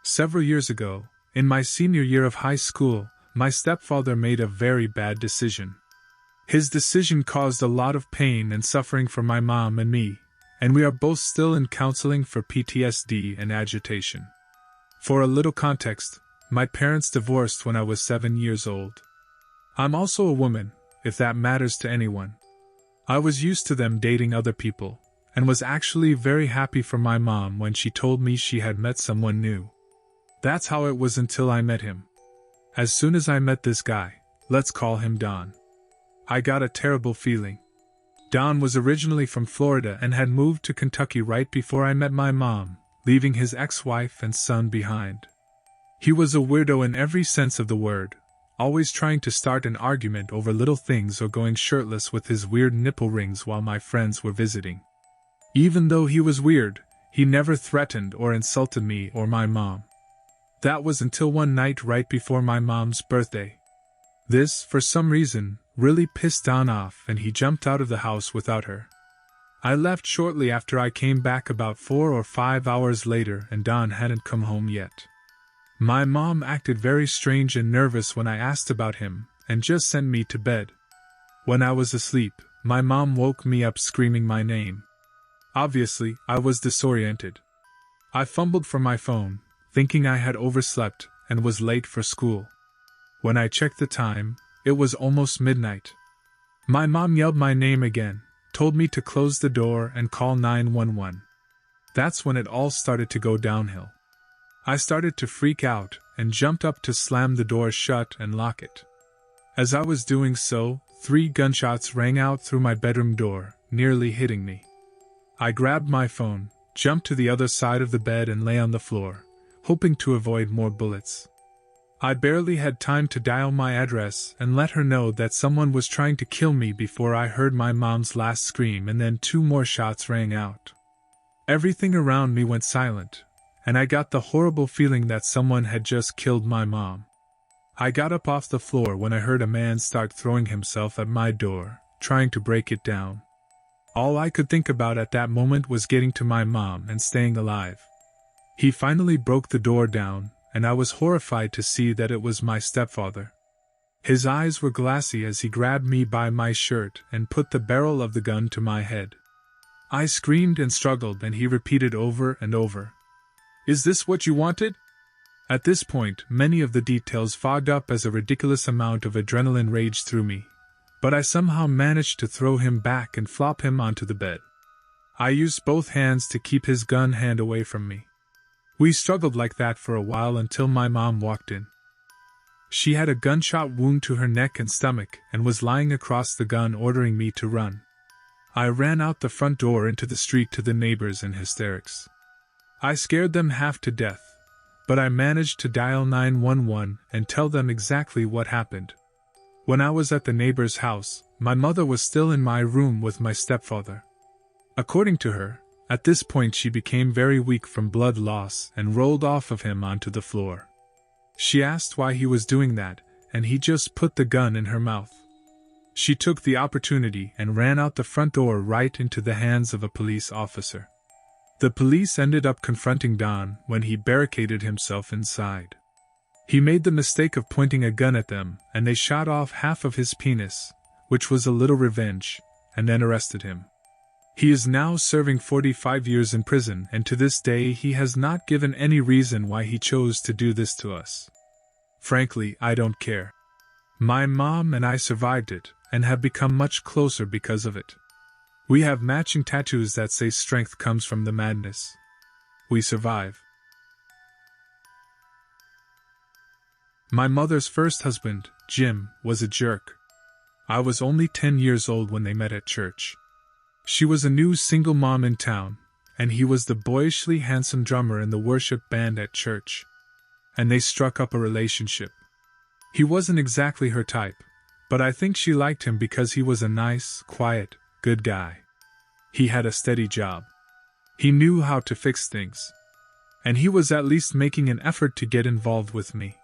Several years ago, in my senior year of high school, my stepfather made a very bad decision. His decision caused a lot of pain and suffering for my mom and me, and we are both still in counseling for PTSD and agitation. For a little context, my parents divorced when I was 7 years old. I'm also a woman, if that matters to anyone. I was used to them dating other people, and was actually very happy for my mom when she told me she had met someone new. That's how it was until I met him. As soon as I met this guy, let's call him Don, I got a terrible feeling. Don was originally from Florida and had moved to Kentucky right before I met my mom, leaving his ex-wife and son behind. He was a weirdo in every sense of the word, always trying to start an argument over little things or going shirtless with his weird nipple rings while my friends were visiting. Even though he was weird, he never threatened or insulted me or my mom. That was until one night right before my mom's birthday. This, for some reason, really pissed Don off and he jumped out of the house without her. I left shortly after I came back about 4 or 5 hours later and Don hadn't come home yet. My mom acted very strange and nervous when I asked about him, and just sent me to bed. When I was asleep, my mom woke me up screaming my name. Obviously, I was disoriented. I fumbled for my phone, thinking I had overslept and was late for school. When I checked the time, it was almost midnight. My mom yelled my name again, told me to close the door and call 911. That's when it all started to go downhill. I started to freak out and jumped up to slam the door shut and lock it. As I was doing so, 3 gunshots rang out through my bedroom door, nearly hitting me. I grabbed my phone, jumped to the other side of the bed and lay on the floor, hoping to avoid more bullets. I barely had time to dial my address and let her know that someone was trying to kill me before I heard my mom's last scream and then 2 more shots rang out. Everything around me went silent, and I got the horrible feeling that someone had just killed my mom. I got up off the floor when I heard a man start throwing himself at my door, trying to break it down. All I could think about at that moment was getting to my mom and staying alive. He finally broke the door down, and I was horrified to see that it was my stepfather. His eyes were glassy as he grabbed me by my shirt and put the barrel of the gun to my head. I screamed and struggled and he repeated over and over, "Is this what you wanted?" At this point, many of the details fogged up as a ridiculous amount of adrenaline raged through me, but I somehow managed to throw him back and flop him onto the bed. I used both hands to keep his gun hand away from me. We struggled like that for a while until my mom walked in. She had a gunshot wound to her neck and stomach and was lying across the gun ordering me to run. I ran out the front door into the street to the neighbors in hysterics. I scared them half to death, but I managed to dial 911 and tell them exactly what happened. When I was at the neighbor's house, my mother was still in my room with my stepfather. According to her, at this point she became very weak from blood loss and rolled off of him onto the floor. She asked why he was doing that, and he just put the gun in her mouth. She took the opportunity and ran out the front door right into the hands of a police officer. The police ended up confronting Don when he barricaded himself inside. He made the mistake of pointing a gun at them, and they shot off half of his penis, which was a little revenge, and then arrested him. He is now serving 45 years in prison, and to this day he has not given any reason why he chose to do this to us. Frankly, I don't care. My mom and I survived it, and have become much closer because of it. We have matching tattoos that say strength comes from the madness. We survive. My mother's first husband, Jim, was a jerk. I was only 10 years old when they met at church. She was a new single mom in town, and he was the boyishly handsome drummer in the worship band at church. And they struck up a relationship. He wasn't exactly her type, but I think she liked him because he was a nice, quiet, good guy. He had a steady job. He knew how to fix things. And he was at least making an effort to get involved with me.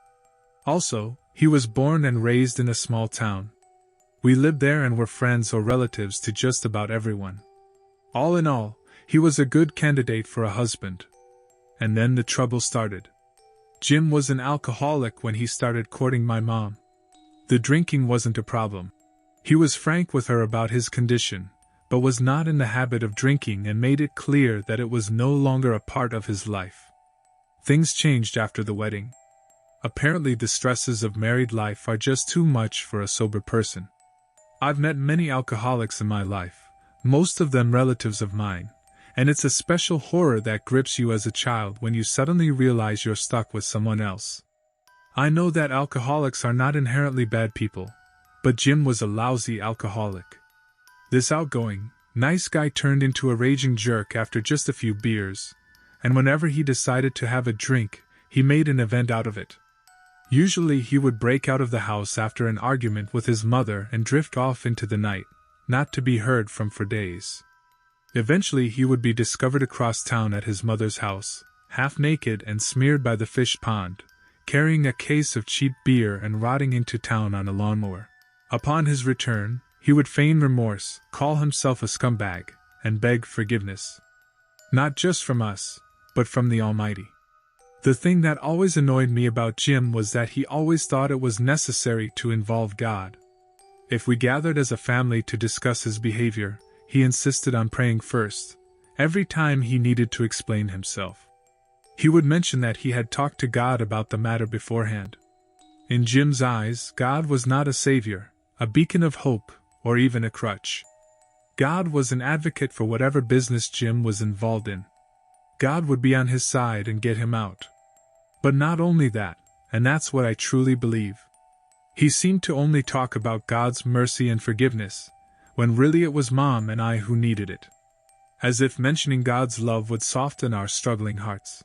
Also, he was born and raised in a small town. We lived there and were friends or relatives to just about everyone. All in all, he was a good candidate for a husband. And then the trouble started. Jim was an alcoholic when he started courting my mom. The drinking wasn't a problem. He was frank with her about his condition, but was not in the habit of drinking and made it clear that it was no longer a part of his life. Things changed after the wedding. Apparently the stresses of married life are just too much for a sober person. I've met many alcoholics in my life, most of them relatives of mine, and it's a special horror that grips you as a child when you suddenly realize you're stuck with someone else. I know that alcoholics are not inherently bad people, but Jim was a lousy alcoholic. This outgoing, nice guy turned into a raging jerk after just a few beers, and whenever he decided to have a drink, he made an event out of it. Usually he would break out of the house after an argument with his mother and drift off into the night, not to be heard from for days. Eventually he would be discovered across town at his mother's house, half naked and smeared by the fish pond, carrying a case of cheap beer and rotting into town on a lawnmower. Upon his return, he would feign remorse, call himself a scumbag, and beg forgiveness. Not just from us, but from the Almighty. The thing that always annoyed me about Jim was that he always thought it was necessary to involve God. If we gathered as a family to discuss his behavior, he insisted on praying first, every time he needed to explain himself. He would mention that he had talked to God about the matter beforehand. In Jim's eyes, God was not a savior, a beacon of hope, or even a crutch. God was an advocate for whatever business Jim was involved in. God would be on his side and get him out. But not only that, and that's what I truly believe. He seemed to only talk about God's mercy and forgiveness, when really it was Mom and I who needed it. As if mentioning God's love would soften our struggling hearts.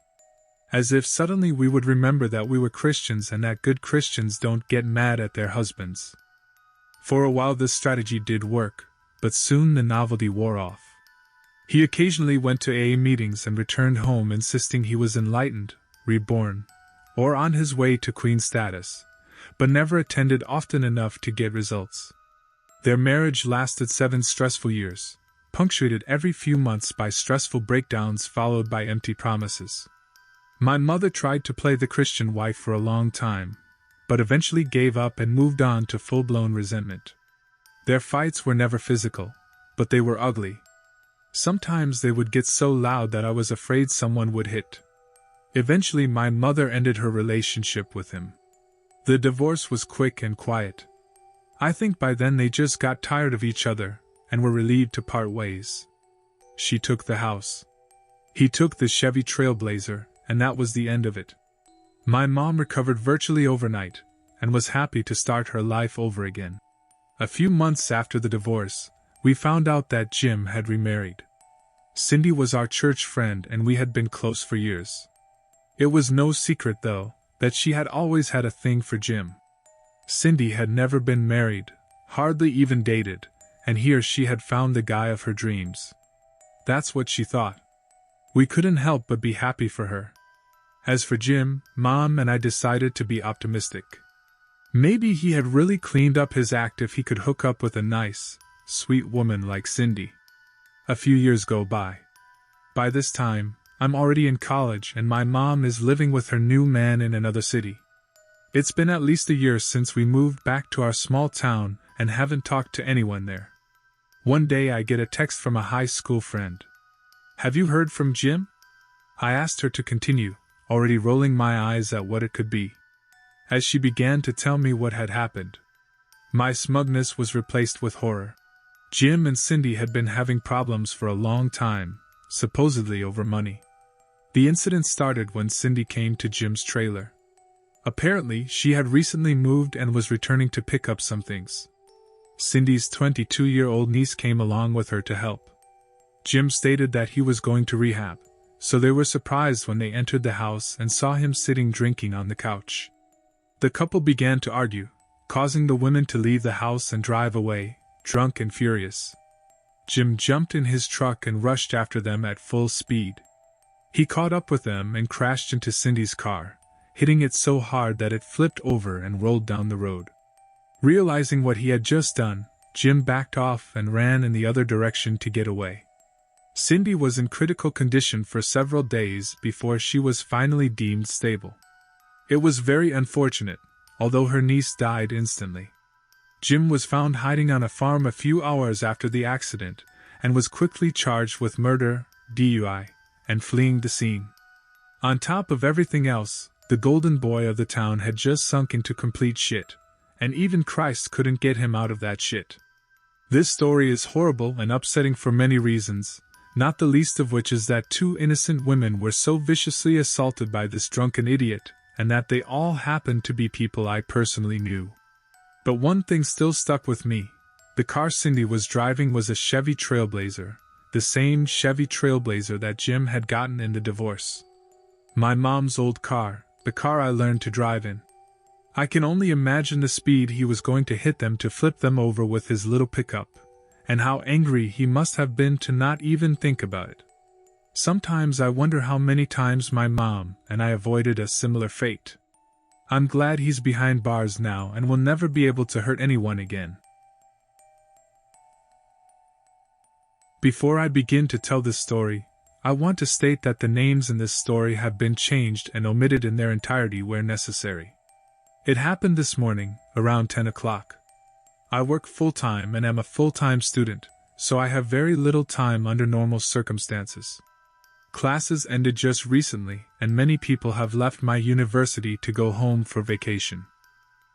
As if suddenly we would remember that we were Christians and that good Christians don't get mad at their husbands. For a while this strategy did work, but soon the novelty wore off. He occasionally went to AA meetings and returned home insisting he was enlightened, reborn, or on his way to queen status, but never attended often enough to get results. Their marriage lasted 7 stressful years, punctuated every few months by stressful breakdowns followed by empty promises. My mother tried to play the Christian wife for a long time, but eventually gave up and moved on to full-blown resentment. Their fights were never physical, but they were ugly. Sometimes they would get so loud that I was afraid someone would hit. Eventually my mother ended her relationship with him. The divorce was quick and quiet. I think by then they just got tired of each other, and were relieved to part ways. She took the house. He took the Chevy Trailblazer, and that was the end of it. My mom recovered virtually overnight, and was happy to start her life over again. A few months after the divorce, we found out that Jim had remarried. Cindy was our church friend and we had been close for years. It was no secret, though, that she had always had a thing for Jim. Cindy had never been married, hardly even dated, and here she had found the guy of her dreams. That's what she thought. We couldn't help but be happy for her. As for Jim, Mom and I decided to be optimistic. Maybe he had really cleaned up his act if he could hook up with a nice, sweet woman like Cindy. A few years go by. By this time, I'm already in college and my mom is living with her new man in another city. It's been at least a year since we moved back to our small town and haven't talked to anyone there. One day I get a text from a high school friend. "Have you heard from Jim?" I asked her to continue, already rolling my eyes at what it could be. As she began to tell me what had happened, my smugness was replaced with horror. Jim and Cindy had been having problems for a long time, supposedly over money. The incident started when Cindy came to Jim's trailer. Apparently, she had recently moved and was returning to pick up some things. Cindy's 22-year-old niece came along with her to help. Jim stated that he was going to rehab, so they were surprised when they entered the house and saw him sitting drinking on the couch. The couple began to argue, causing the women to leave the house and drive away, drunk and furious. Jim jumped in his truck and rushed after them at full speed. He caught up with them and crashed into Cindy's car, hitting it so hard that it flipped over and rolled down the road. Realizing what he had just done, Jim backed off and ran in the other direction to get away. Cindy was in critical condition for several days before she was finally deemed stable. It was very unfortunate, although her niece died instantly. Jim was found hiding on a farm a few hours after the accident, and was quickly charged with murder, DUI, and fleeing the scene. On top of everything else, the golden boy of the town had just sunk into complete shit, and even Christ couldn't get him out of that shit. This story is horrible and upsetting for many reasons, not the least of which is that 2 innocent women were so viciously assaulted by this drunken idiot, and that they all happened to be people I personally knew. But one thing still stuck with me. The car Cindy was driving was a Chevy Trailblazer, the same Chevy Trailblazer that Jim had gotten in the divorce. My mom's old car, the car I learned to drive in. I can only imagine the speed he was going to hit them to flip them over with his little pickup, and how angry he must have been to not even think about it. Sometimes I wonder how many times my mom and I avoided a similar fate. I'm glad he's behind bars now and will never be able to hurt anyone again. Before I begin to tell this story, I want to state that the names in this story have been changed and omitted in their entirety where necessary. It happened this morning, around 10 o'clock. I work full-time and am a full-time student, so I have very little time under normal circumstances. Classes ended just recently, and many people have left my university to go home for vacation.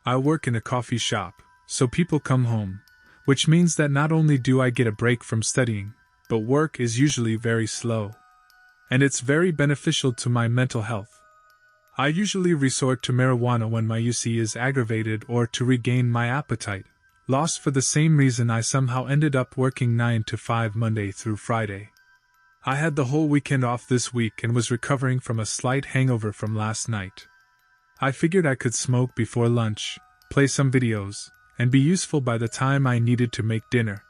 I work in a coffee shop, so people come home, which means that not only do I get a break from studying, but work is usually very slow. And it's very beneficial to my mental health. I usually resort to marijuana when my UC is aggravated or to regain my appetite, lost for the same reason I somehow ended up working 9 to 5 Monday through Friday. I had the whole weekend off this week and was recovering from a slight hangover from last night. I figured I could smoke before lunch, play some videos, and be useful by the time I needed to make dinner.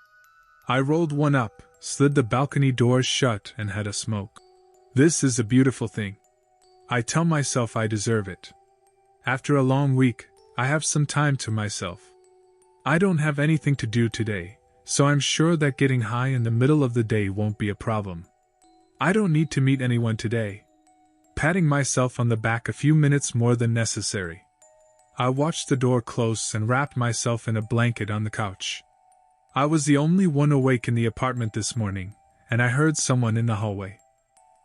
I rolled one up, slid the balcony doors shut, and had a smoke. This is a beautiful thing. I tell myself I deserve it. After a long week, I have some time to myself. I don't have anything to do today, so I'm sure that getting high in the middle of the day won't be a problem. I don't need to meet anyone today. Patting myself on the back a few minutes more than necessary. I watched the door close and wrapped myself in a blanket on the couch. I was the only one awake in the apartment this morning, and I heard someone in the hallway.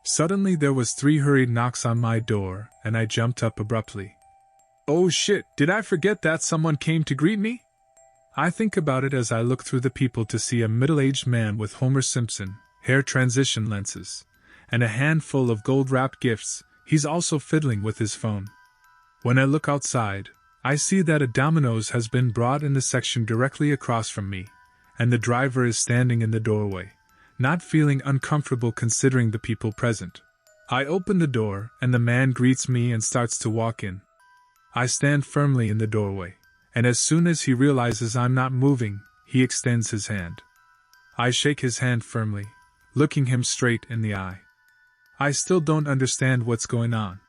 Suddenly there was 3 hurried knocks on my door, and I jumped up abruptly. Oh shit, did I forget that someone came to greet me? I think about it as I look through the people to see a middle-aged man with Homer Simpson, hair transition lenses, and a handful of gold-wrapped gifts. He's also fiddling with his phone. When I look outside, I see that a Domino's has been brought in the section directly across from me, and the driver is standing in the doorway, not feeling uncomfortable considering the people present. I open the door, and the man greets me and starts to walk in. I stand firmly in the doorway, and as soon as he realizes I'm not moving, he extends his hand. I shake his hand firmly, looking him straight in the eye. I still don't understand what's going on.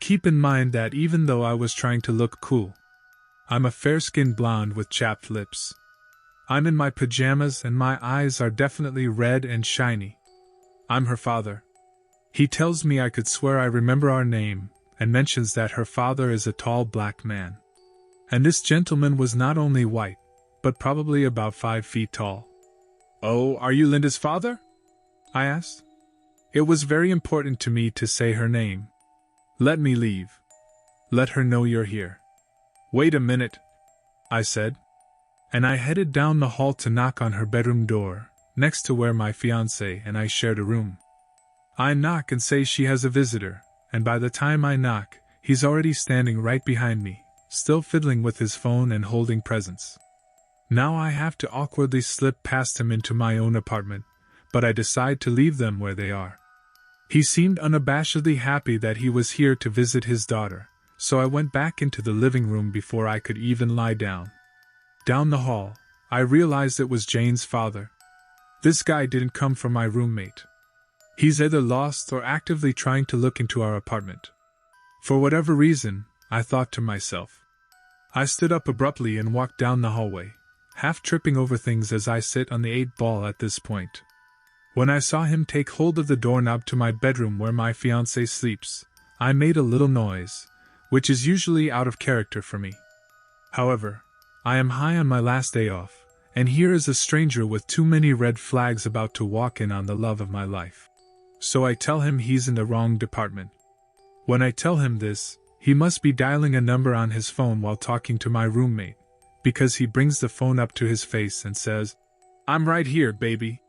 Keep in mind that even though I was trying to look cool, I'm a fair-skinned blonde with chapped lips. I'm in my pajamas and my eyes are definitely red and shiny. I'm her father. He tells me I could swear I remember our name, and mentions that her father is a tall black man. And this gentleman was not only white, but probably about 5 feet tall. Oh, are you Linda's father? I asked. It was very important to me to say her name. Let me leave. Let her know you're here. Wait a minute, I said. And I headed down the hall to knock on her bedroom door, next to where my fiancé and I shared a room. I knock and say she has a visitor, and by the time I knock, he's already standing right behind me, still fiddling with his phone and holding presents. Now I have to awkwardly slip past him into my own apartment, but I decide to leave them where they are. He seemed unabashedly happy that he was here to visit his daughter, so I went back into the living room before I could even lie down. Down the hall, I realized it was Jane's father. This guy didn't come from my roommate. He's either lost or actively trying to look into our apartment. For whatever reason, I thought to myself. I stood up abruptly and walked down the hallway, half tripping over things as I sit on the 8-ball at this point. When I saw him take hold of the doorknob to my bedroom where my fiancé sleeps, I made a little noise, which is usually out of character for me. However, I am high on my last day off, and here is a stranger with too many red flags about to walk in on the love of my life. So I tell him he's in the wrong department. When I tell him this, he must be dialing a number on his phone while talking to my roommate, because he brings the phone up to his face and says, "I'm right here, baby,"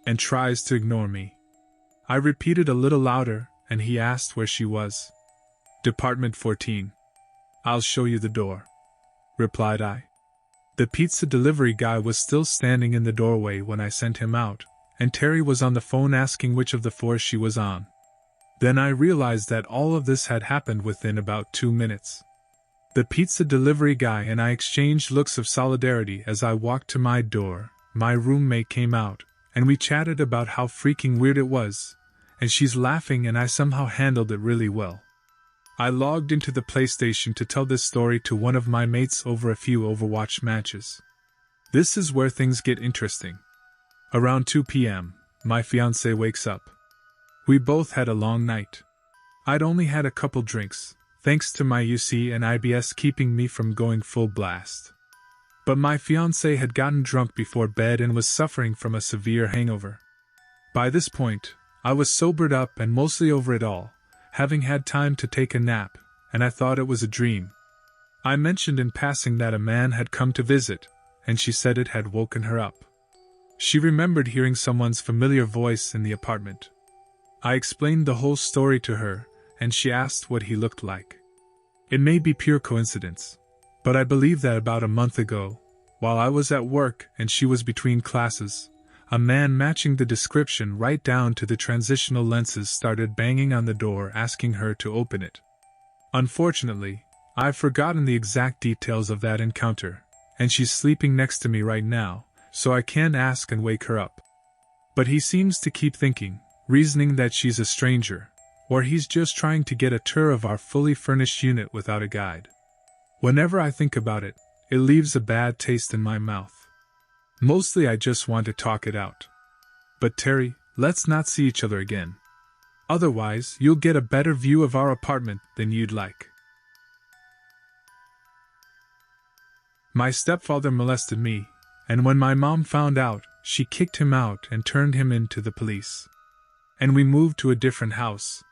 and tries to ignore me. I repeated a little louder, and he asked where she was. "Department 14. I'll show you the door," replied I. The pizza delivery guy was still standing in the doorway when I sent him out, and Terry was on the phone asking which of the floors she was on. Then I realized that all of this had happened within about 2 minutes. The pizza delivery guy and I exchanged looks of solidarity as I walked to my door. My roommate came out, and we chatted about how freaking weird it was, and she's laughing and I somehow handled it really well. I logged into the PlayStation to tell this story to one of my mates over a few Overwatch matches. This is where things get interesting. Around 2 p.m., my fiancé wakes up. We both had a long night. I'd only had a couple drinks, thanks to my UC and IBS keeping me from going full blast. But my fiancé had gotten drunk before bed and was suffering from a severe hangover. By this point, I was sobered up and mostly over it all, having had time to take a nap, and I thought it was a dream. I mentioned in passing that a man had come to visit, and she said it had woken her up. She remembered hearing someone's familiar voice in the apartment. I explained the whole story to her, and she asked what he looked like. It may be pure coincidence, but I believe that about a month ago, while I was at work and she was between classes, a man matching the description right down to the transitional lenses started banging on the door asking her to open it. Unfortunately, I've forgotten the exact details of that encounter, and she's sleeping next to me right now, so I can't ask and wake her up. But he seems to keep thinking, reasoning that she's a stranger, or he's just trying to get a tour of our fully furnished unit without a guide. Whenever I think about it, it leaves a bad taste in my mouth. Mostly I just want to talk it out. But Terry, let's not see each other again. Otherwise, you'll get a better view of our apartment than you'd like. My stepfather molested me, and when my mom found out, she kicked him out and turned him in to the police. And we moved to a different house,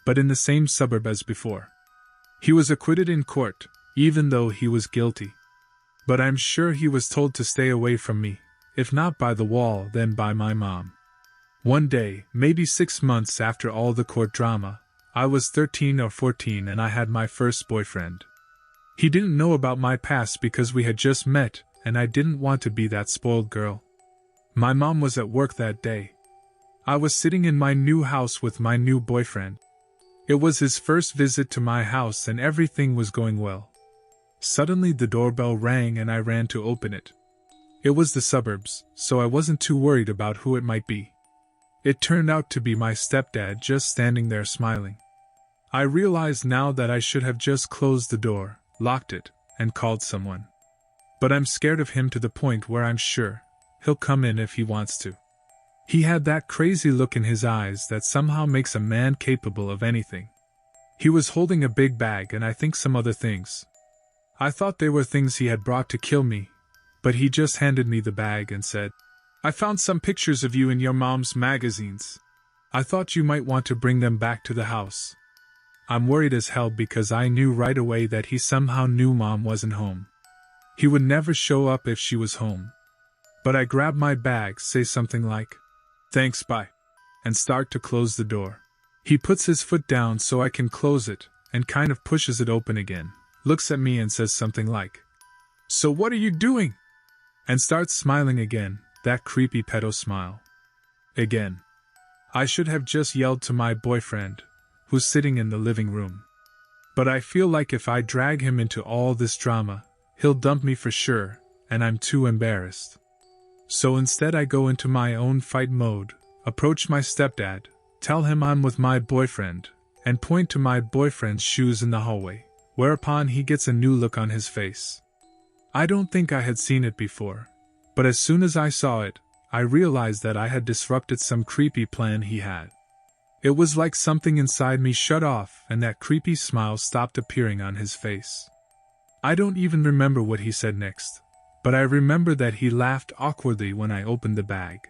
but in the same suburb as before. He was acquitted in court, even though he was guilty. But I'm sure he was told to stay away from me, if not by the wall then by my mom. One day, maybe 6 months after all the court drama, I was 13 or 14 and I had my first boyfriend. He didn't know about my past because we had just met, and I didn't want to be that spoiled girl. My mom was at work that day. I was sitting in my new house with my new boyfriend. It was his first visit to my house and everything was going well. Suddenly the doorbell rang and I ran to open it. It was the suburbs, so I wasn't too worried about who it might be. It turned out to be my stepdad just standing there smiling. I realized now that I should have just closed the door, locked it, and called someone. But I'm scared of him to the point where I'm sure he'll come in if he wants to. He had that crazy look in his eyes that somehow makes a man capable of anything. He was holding a big bag and I think some other things. I thought they were things he had brought to kill me, but he just handed me the bag and said, "I found some pictures of you in your mom's magazines. I thought you might want to bring them back to the house." I'm worried as hell because I knew right away that he somehow knew Mom wasn't home. He would never show up if she was home. But I grab my bag, say something like, "Thanks, bye," and start to close the door. He puts his foot down so I can close it, and kind of pushes it open again, looks at me and says something like, "So what are you doing?" and starts smiling again, that creepy pedo smile. Again. I should have just yelled to my boyfriend, who's sitting in the living room. But I feel like if I drag him into all this drama, he'll dump me for sure, and I'm too embarrassed. So instead I go into my own fight mode, approach my stepdad, tell him I'm with my boyfriend, and point to my boyfriend's shoes in the hallway, whereupon he gets a new look on his face. I don't think I had seen it before, but as soon as I saw it, I realized that I had disrupted some creepy plan he had. It was like something inside me shut off and that creepy smile stopped appearing on his face. I don't even remember what he said next, but I remember that he laughed awkwardly when I opened the bag.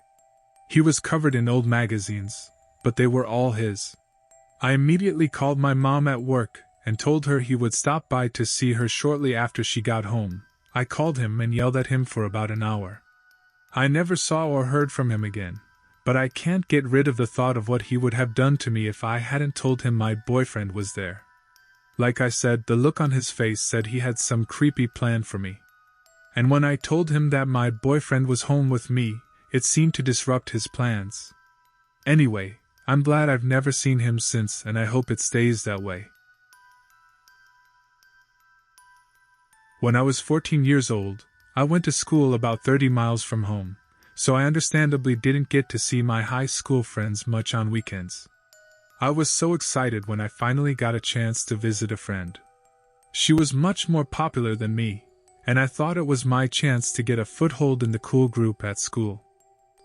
He was covered in old magazines, but they were all his. I immediately called my mom at work and told her he would stop by to see her shortly after she got home. I called him and yelled at him for about an hour. I never saw or heard from him again, but I can't get rid of the thought of what he would have done to me if I hadn't told him my boyfriend was there. Like I said, the look on his face said he had some creepy plan for me. And when I told him that my boyfriend was home with me, it seemed to disrupt his plans. Anyway, I'm glad I've never seen him since, and I hope it stays that way. When I was 14 years old, I went to school about 30 miles from home, so I understandably didn't get to see my high school friends much on weekends. I was so excited when I finally got a chance to visit a friend. She was much more popular than me, and I thought it was my chance to get a foothold in the cool group at school.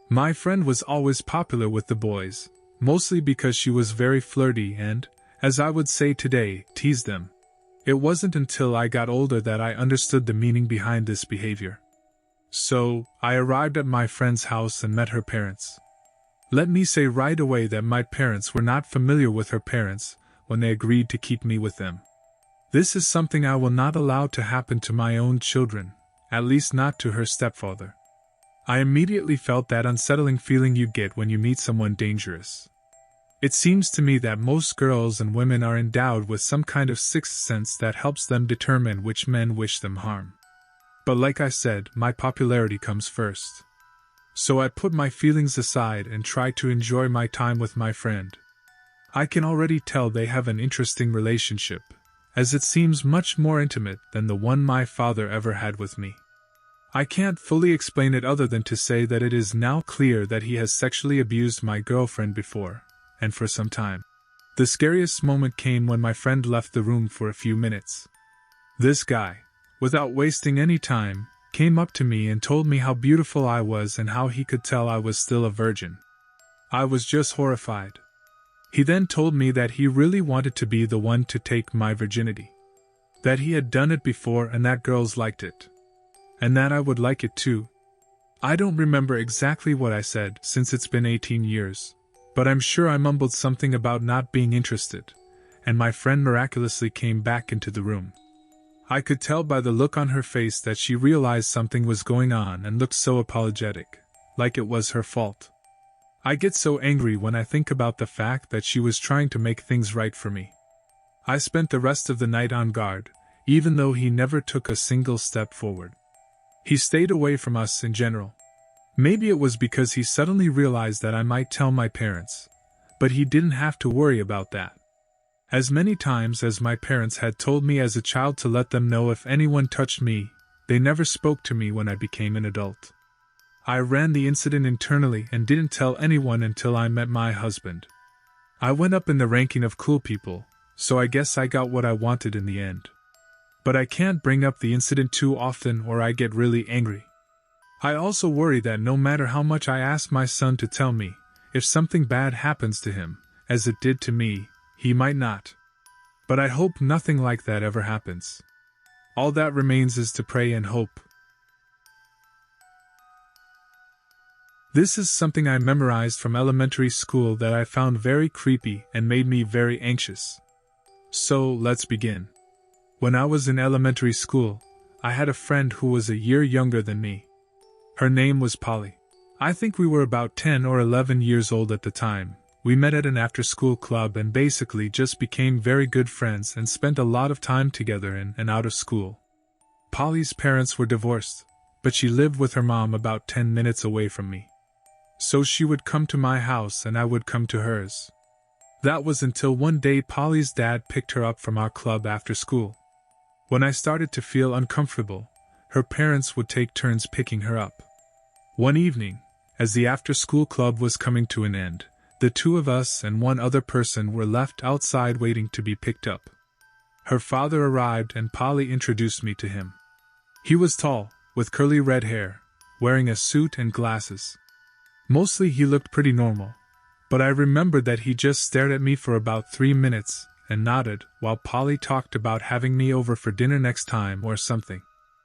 My friend was always popular with the boys, mostly because she was very flirty and, as I would say today, teased them. It wasn't until I got older that I understood the meaning behind this behavior. So, I arrived at my friend's house and met her parents. Let me say right away that my parents were not familiar with her parents when they agreed to keep me with them. This is something I will not allow to happen to my own children, at least not to her stepfather. I immediately felt that unsettling feeling you get when you meet someone dangerous. It seems to me that most girls and women are endowed with some kind of sixth sense that helps them determine which men wish them harm. But like I said, my popularity comes first. So I put my feelings aside and tried to enjoy my time with my friend. I can already tell they have an interesting relationship, as it seems much more intimate than the one my father ever had with me. I can't fully explain it other than to say that it is now clear that he has sexually abused my girlfriend before, and for some time. The scariest moment came when my friend left the room for a few minutes. This guy, without wasting any time, came up to me and told me how beautiful I was and how he could tell I was still a virgin. I was just horrified. He then told me that he really wanted to be the one to take my virginity. That he had done it before and that girls liked it. And that I would like it too. I don't remember exactly what I said since it's been 18 years, but I'm sure I mumbled something about not being interested, and my friend miraculously came back into the room. I could tell by the look on her face that she realized something was going on and looked so apologetic, like it was her fault. I get so angry when I think about the fact that she was trying to make things right for me. I spent the rest of the night on guard, even though he never took a single step forward. He stayed away from us in general. Maybe it was because he suddenly realized that I might tell my parents, but he didn't have to worry about that. As many times as my parents had told me as a child to let them know if anyone touched me, they never spoke to me when I became an adult. I ran the incident internally and didn't tell anyone until I met my husband. I went up in the ranking of cool people, so I guess I got what I wanted in the end. But I can't bring up the incident too often or I get really angry. I also worry that no matter how much I ask my son to tell me, if something bad happens to him, as it did to me, he might not. But I hope nothing like that ever happens. All that remains is to pray and hope. This is something I memorized from elementary school that I found very creepy and made me very anxious. So, let's begin. When I was in elementary school, I had a friend who was a year younger than me. Her name was Polly. I think we were about 10 or 11 years old at the time. We met at an after-school club and basically just became very good friends and spent a lot of time together in and out of school. Polly's parents were divorced, but she lived with her mom about 10 minutes away from me. So she would come to my house and I would come to hers. That was until one day Polly's dad picked her up from our club after school. When I started to feel uncomfortable, her parents would take turns picking her up. One evening, as the after-school club was coming to an end, the two of us and one other person were left outside waiting to be picked up. Her father arrived and Polly introduced me to him. He was tall, with curly red hair, wearing a suit and glasses. Mostly he looked pretty normal, But I remembered that he just stared at me for about 3 minutes and nodded while Polly talked about having me over for dinner next time or something.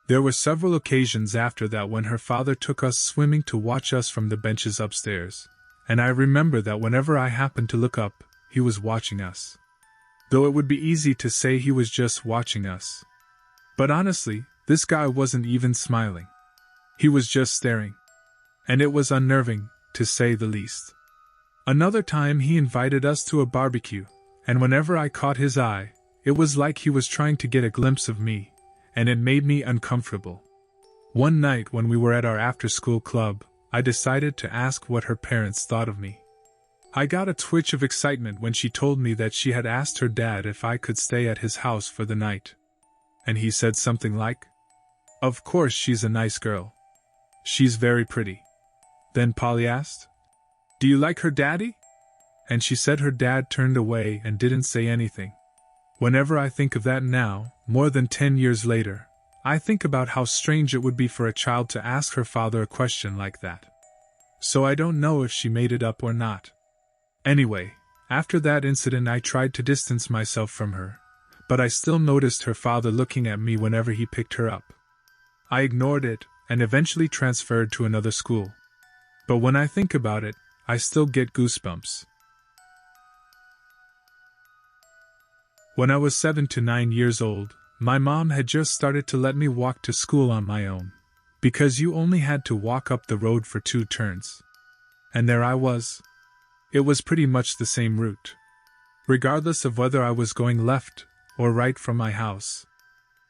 There were several occasions after that when her father took us swimming to watch us from the benches upstairs, and I remember that whenever I happened to look up, he was watching us. Though it would be easy to say he was just watching us. But honestly, this guy wasn't even smiling. He was just staring. And it was unnerving, to say the least. Another time he invited us to a barbecue, and whenever I caught his eye, it was like he was trying to get a glimpse of me, and it made me uncomfortable. One night when we were at our after-school club, I decided to ask what her parents thought of me. I got a twitch of excitement when she told me that she had asked her dad if I could stay at his house for the night. And he said something like, "Of course she's a nice girl. She's very pretty." Then Polly asked, "Do you like her daddy?" And she said her dad turned away and didn't say anything. Whenever I think of that now, more than 10 years later, I think about how strange it would be for a child to ask her father a question like that. So I don't know if she made it up or not. Anyway, after that incident I tried to distance myself from her, but I still noticed her father looking at me whenever he picked her up. I ignored it, and eventually transferred to another school. But when I think about it, I still get goosebumps. When I was 7 to 9 years old, my mom had just started to let me walk to school on my own, because you only had to walk up the road for 2 turns. And there I was. It was pretty much the same route, regardless of whether I was going left or right from my house.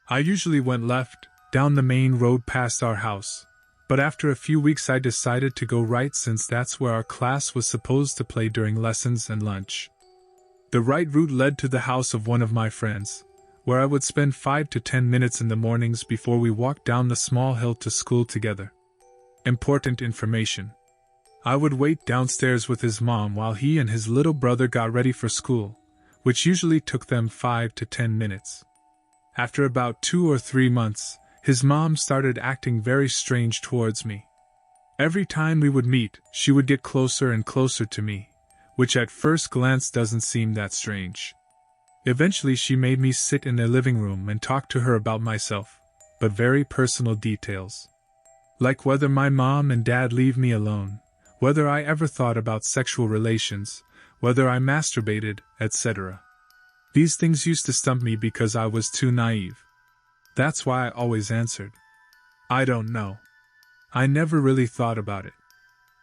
I usually went left, down the main road past our house, but after a few weeks I decided to go right since that's where our class was supposed to play during lessons and lunch. The right route led to the house of one of my friends, where I would spend 5 to 10 minutes in the mornings before we walked down the small hill to school together. Important information. I would wait downstairs with his mom while he and his little brother got ready for school, which usually took them 5 to 10 minutes. After about 2 or 3 months, his mom started acting very strange towards me. Every time we would meet, she would get closer and closer to me, which at first glance doesn't seem that strange. Eventually she made me sit in their living room and talk to her about myself, but very personal details. Like whether my mom and dad leave me alone, whether I ever thought about sexual relations, whether I masturbated, etc. These things used to stump me because I was too naive. That's why I always answered, "I don't know." I never really thought about it.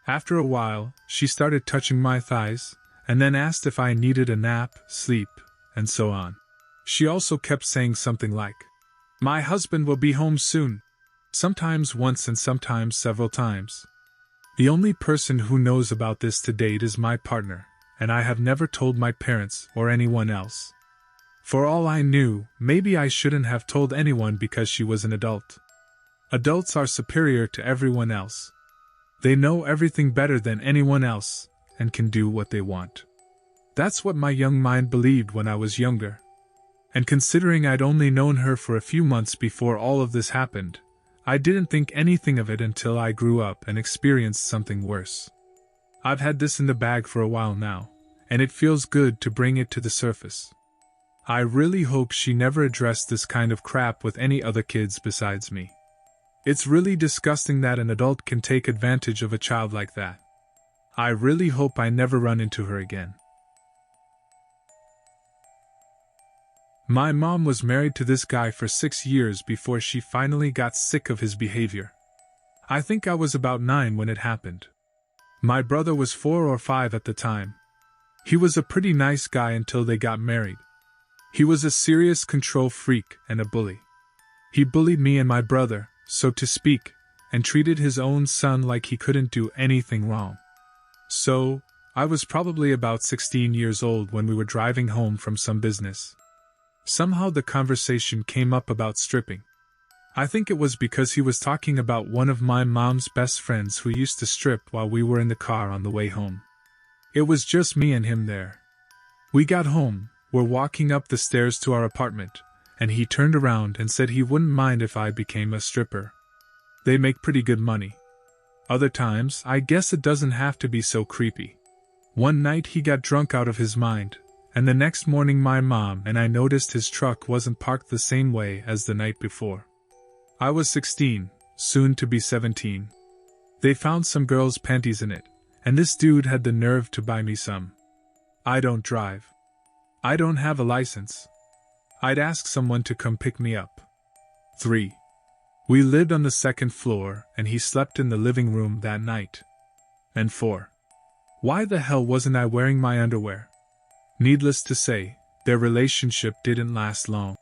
After a while, she started touching my thighs, and then asked if I needed a nap, sleep, and so on. She also kept saying something like, "My husband will be home soon," sometimes once and sometimes several times. The only person who knows about this to date is my partner, and I have never told my parents or anyone else. For all I knew, maybe I shouldn't have told anyone because she was an adult. Adults are superior to everyone else. They know everything better than anyone else, and can do what they want. That's what my young mind believed when I was younger. And considering I'd only known her for a few months before all of this happened, I didn't think anything of it until I grew up and experienced something worse. I've had this in the bag for a while now, and it feels good to bring it to the surface. I really hope she never addressed this kind of crap with any other kids besides me. It's really disgusting that an adult can take advantage of a child like that. I really hope I never run into her again. My mom was married to this guy for 6 years before she finally got sick of his behavior. I think I was about 9 when it happened. My brother was 4 or 5 at the time. He was a pretty nice guy until they got married. He was a serious control freak and a bully. He bullied me and my brother, so to speak, and treated his own son like he couldn't do anything wrong. So, I was probably about 16 years old when we were driving home from some business. Somehow the conversation came up about stripping. I think it was because he was talking about one of my mom's best friends who used to strip while we were in the car on the way home. It was just me and him there. We got home, were walking up the stairs to our apartment, and he turned around and said he wouldn't mind if I became a stripper. They make pretty good money. Other times, I guess it doesn't have to be so creepy. One night he got drunk out of his mind, and the next morning my mom and I noticed his truck wasn't parked the same way as the night before. I was 16, soon to be 17. They found some girl's panties in it, and this dude had the nerve to buy me some. I don't drive. I don't have a license. I'd ask someone to come pick me up. 3. We lived on the second floor, and he slept in the living room that night. And 4. Why the hell wasn't I wearing my underwear? Needless to say, their relationship didn't last long.